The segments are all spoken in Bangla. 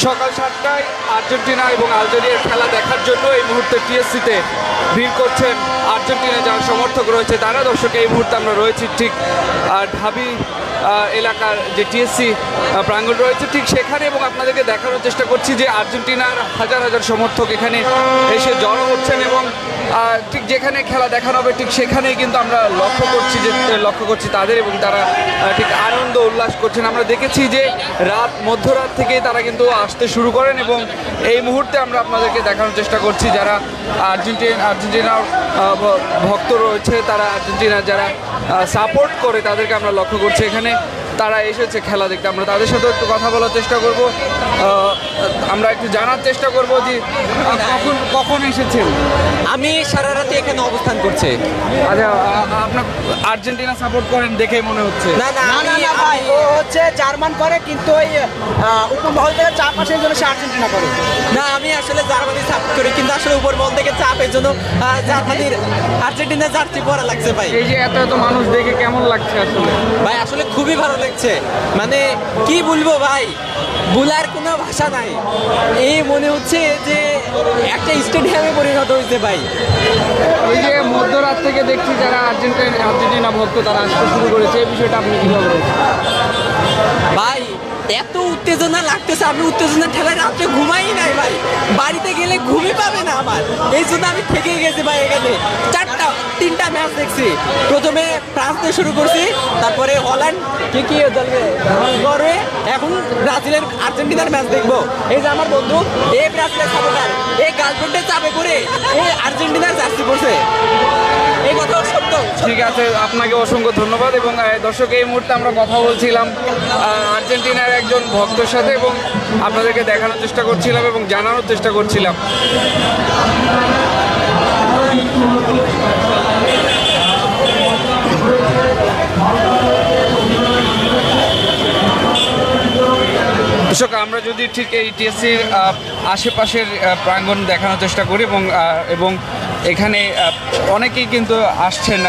সকাল 7টায় আর্জেন্টিনা এবং আলজেরিয়ার খেলা দেখার জন্য এই মুহূর্তে টিএসসিতে ভিড় করছেন আর্জেন্টিনা যারা সমর্থক রয়েছে তারা। দর্শক, এই মুহূর্তে আমরা রয়েছি ঠিক ঢাবি এলাকার যে টিএসসি প্রাঙ্গণ রয়েছে ঠিক সেখানে, এবং আপনাদেরকে দেখানোর চেষ্টা করছি যে আর্জেন্টিনার হাজার হাজার সমর্থক এখানে এসে জড়ো হচ্ছেন এবং ঠিক যেখানে খেলা দেখানো হবে ঠিক সেখানেই কিন্তু আমরা লক্ষ্য করছি তাদের, এবং তারা ঠিক আনন্দ উল্লাস করছেন। আমরা দেখেছি যে মধ্যরাত থেকেই তারা কিন্তু আসতে শুরু করেন এবং এই মুহূর্তে আমরা আপনাদেরকে দেখানোর চেষ্টা করছি যারা আর্জেন্টিনার ভক্ত রয়েছে, তারা আর্জেন্টিনার যারা সাপোর্ট করে তাদেরকে আমরা লক্ষ্য করছি এখানে তারা এসেছে খেলা দেখতে। আমরা তাদের সাথে একটু কথা বলার চেষ্টা করব, আমরা একটু জানার চেষ্টা করব যে কখন এসেছেন। আমি সারা রাতে এখানে অবস্থান করছি। আচ্ছা, আপনার আর্জেন্টিনা সাপোর্ট করেন দেখে মনে হচ্ছে। না না না ভাই, ও হচ্ছে জার্মান করে, কিন্তু ওই উপমহল থেকে চাপ আসে জন্য সে আর্জেন্টিনা করে। না, আমি আসলে জার্মানি সাপোর্ট করি, কিন্তু আসলে উপর মহল থেকে চাপের জন্য জার্মানির আর্জেন্টিনা জার্সি পরা লাগছে ভাই। এই যে এত এত মানুষ দেখে কেমন লাগছে আসলে? ভাই আসলে খুবই ভালো লাগছে, মানে কি বলবো ভাই, বলার কোনো ভাষা নাই। এই মনে হচ্ছে যে একটা স্টেডিয়ামে পরিণত হয়েছে ভাই। এই যে মধ্যরাত থেকে দেখছি যারা আর্জেন্টিনা ভক্ত তারা আসতে শুরু করেছে, এই বিষয়টা আপনি কীভাবে বলছেন? ভাই এত উত্তেজনা লাগতেছে, আমি উত্তেজনা ঠেলায় রাত্রে ঘুমাই নাই ভাই, বাড়িতে গেলে ঘুমই পাবে না আমার, এই জন্য আমি থেকেই গেছি ভাই। এখানে 3টা ম্যাচ দেখছি, প্রথমে ফ্রান্স দিয়ে শুরু করছি, তারপরে হল্যান্ড কি নরওয়ে, এখন ব্রাজিলের আর্জেন্টিনার ম্যাচ দেখবো। এই যে আমার বন্ধু এই ব্রাজিলের সাপোর্টার, এই গার্লফ্রেন্ডের চাপে করে এই আর্জেন্টিনার জার্সি পড়ছে, এই কথাও সত্য। ঠিক আছে, আপনাকে অসংখ্য ধন্যবাদ। এবং দর্শক, এই মুহূর্তে আমরা কথা বলছিলাম আর্জেন্টিনার একজন ভক্তের সাথে এবং আপনাদেরকে দেখানোর চেষ্টা করছিলাম এবং জানানোর চেষ্টা করছিলাম। দর্শক, আমরা যদি ঠিক এই টিএসসির আশেপাশের প্রাঙ্গণ দেখানোর চেষ্টা করি এবং এখানে অনেকেই কিন্তু আসছেন,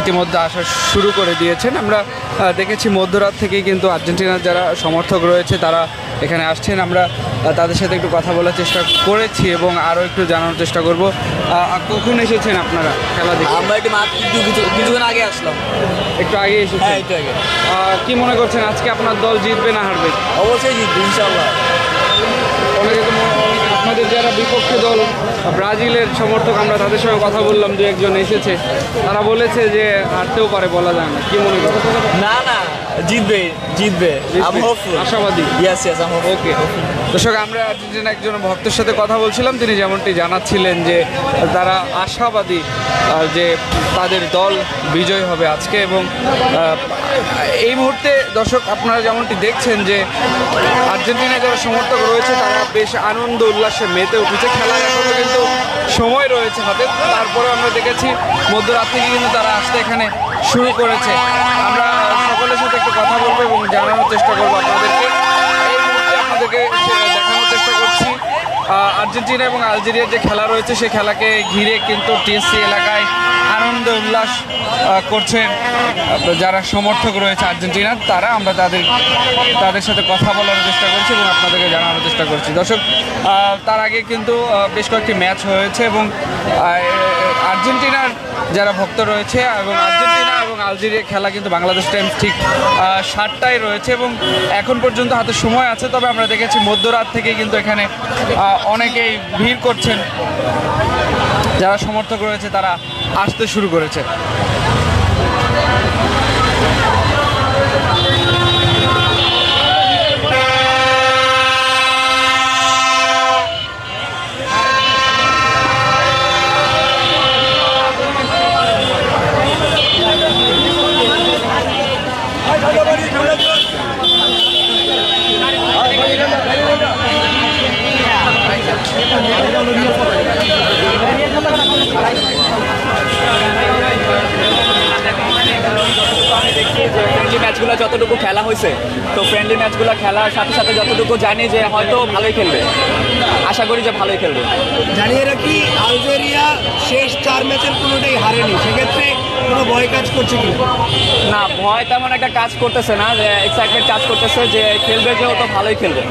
ইতিমধ্যে আসা শুরু করে দিয়েছেন। আমরা দেখেছি মধ্যরাত থেকেই কিন্তু আর্জেন্টিনার যারা সমর্থক রয়েছে তারা এখানে আসছেন। আমরা তাদের সাথে একটু কথা বলার চেষ্টা করেছি এবং আরও একটু জানানোর চেষ্টা করব। কখন এসেছেন আপনারা খেলা দেখে? আমরা একটু কিছুক্ষণ আগে আসলাম। একটু আগে এসেছেন? হ্যাঁ, একটু আগে। কি মনে করছেন আজকে আপনার দল জিতবে না হারবে? অবশ্যই জিতবে ইনশাআল্লাহ। আপনাদের যারা বিপক্ষে দল ব্রাজিলের সমর্থক, আমরা তাদের সঙ্গে কথা বললাম, দু একজন এসেছে, তারা বলেছে যে হারতেও পারে, বলা যায় না। কি মনে করেন? না জিতবে আশাবাদী। ওকে দর্শক, আমরা আর্জেন্টিনা একজন ভক্তের সাথে কথা বলছিলাম, তিনি যেমনটি জানাচ্ছিলেন যে তারা আশাবাদী যে তাদের দল বিজয় হবে আজকে। এবং এই মুহূর্তে দর্শক আপনারা যেমনটি দেখছেন যে আর্জেন্টিনার যারা সমর্থক রয়েছে তারা বেশ আনন্দ উল্লাসে মেতে উঠেছে। খেলার এখনও কিন্তু সময় রয়েছে হাতে, তারপরে আমরা দেখেছি মধ্যরাত থেকে কিন্তু তারা আসতে এখানে শুরু করেছে। আমরা সকলের সাথে একটু কথা বলবো এবং জানানোর চেষ্টা করবো আপনাদেরকে। এই মুহূর্তে আপনাদেরকে দেখানোর চেষ্টা করছি আর্জেন্টিনা এবং আলজেরিয়ার যে খেলা রয়েছে সেই খেলাকে ঘিরে কিন্তু টিএসসি এলাকায় আনন্দ উল্লাস করছেন যারা সমর্থক রয়েছে আর্জেন্টিনার তারা। আমরা তাদের সাথে কথা বলার চেষ্টা করছি এবং আপনাদেরকে জানানোর চেষ্টা করছি। দর্শক, তার আগে কিন্তু বেশ কয়েকটি ম্যাচ হয়েছে এবং আর্জেন্টিনার যারা ভক্ত রয়েছে এবং আর্জেন্টিনা এবং আলজেরিয়ার খেলা কিন্তু বাংলাদেশ টাইম ঠিক 7টায় রয়েছে এবং এখন পর্যন্ত হাতে সময় আছে। তবে আমরা দেখেছি মধ্যরাত থেকেই কিন্তু এখানে অনেকেই ভিড় করছেন, যারা সমর্থক রয়েছে তারা আসতে শুরু করেছে। ম্যাচগুলো খেলার সাথে সাথে যতটুকু জানি যে হয়তো ভালোই খেলবে, আশা করি যে ভালোই খেলবে। জানিয়ে রাখি আলজেরিয়া শেষ 4 ম্যাচের কোনোটাই হারেনি, সেক্ষেত্রে কোনো ভয় কাজ করছে কি? না, ভয় তেমন একটা কাজ করতেছে না, যে এক্সাইটমেন্ট কাজ করতেছে যে খেলবে, যেহেতু ভালোই খেলবে।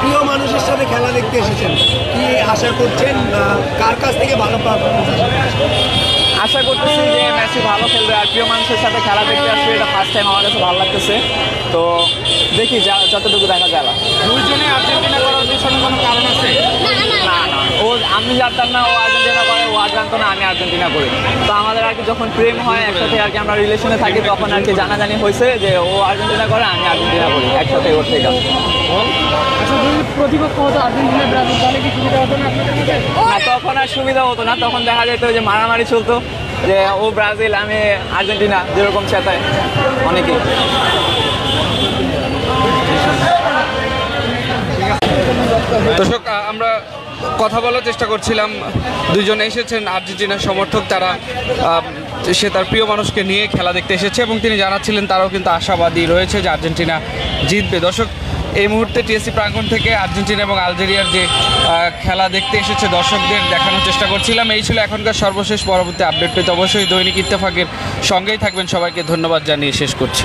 প্রিয় মানুষের সাথে খেলা দেখতে এসেছেন, কি আশা করছেন, কার কাছ থেকে ভালো পারফরমেন্স আশা করতেছি যে মেসি ভালো খেলবে, আর প্রিয় মানুষের সাথে খেলা দেখতে আসবে, এটা ফার্স্ট টাইম আমার কাছে ভালো লাগতেছে। তো দেখি যতটুকু দেখা গেল। দুইজনে আর্জেন্টিনা করার পিছনে কোনো কারণ আছে? না না, ও আমি জানতাম না ও আর্জেন্টিনা করে, ও আর জানতো না আমি আর্জেন্টিনা করি। তো আমাদের আর কি যখন প্রেম হয় একসাথে আর কি, আমরা রিলেশনে থাকি, তখন আর কি জানাজানি হয়েছে যে ও আর্জেন্টিনা করে আমি আর্জেন্টিনা করি, একসাথে ওর থেকে। প্রতিপক্ষ হতো আর্জেন্টিনা ব্রাজিল, তাহলে কি সুবিধা হতো না আপনাদের মধ্যে? না, তখন আর সুবিধা হতো না, তখন দেখা যেত যে মারামারি চলতো, যে ও ব্রাজিল আমি আর্জেন্টিনা, যেরকম চেতায় অনেকেই। দর্শক, আমরা কথা বলার চেষ্টা করছিলাম, দুইজন এসেছেন আর্জেন্টিনার সমর্থক, তারা সে তার প্রিয় মানুষকে নিয়ে খেলা দেখতে এসেছে এবং তিনি জানাচ্ছিলেন তারাও কিন্তু আশাবাদী রয়েছে যে আর্জেন্টিনা জিতবে। দর্শক, এই মুহূর্তে টিএসসি প্রাঙ্গণ থেকে আর্জেন্টিনা এবং আলজেরিয়ার যে খেলা দেখতে এসেছে দর্শকদের দেখানোর চেষ্টা করছিলাম। এই ছিল এখনকার সর্বশেষ। পরবর্তী আপডেট পেতে অবশ্যই দৈনিক ইত্তেফাকের সঙ্গেই থাকবেন। সবাইকে ধন্যবাদ জানিয়ে শেষ করছি।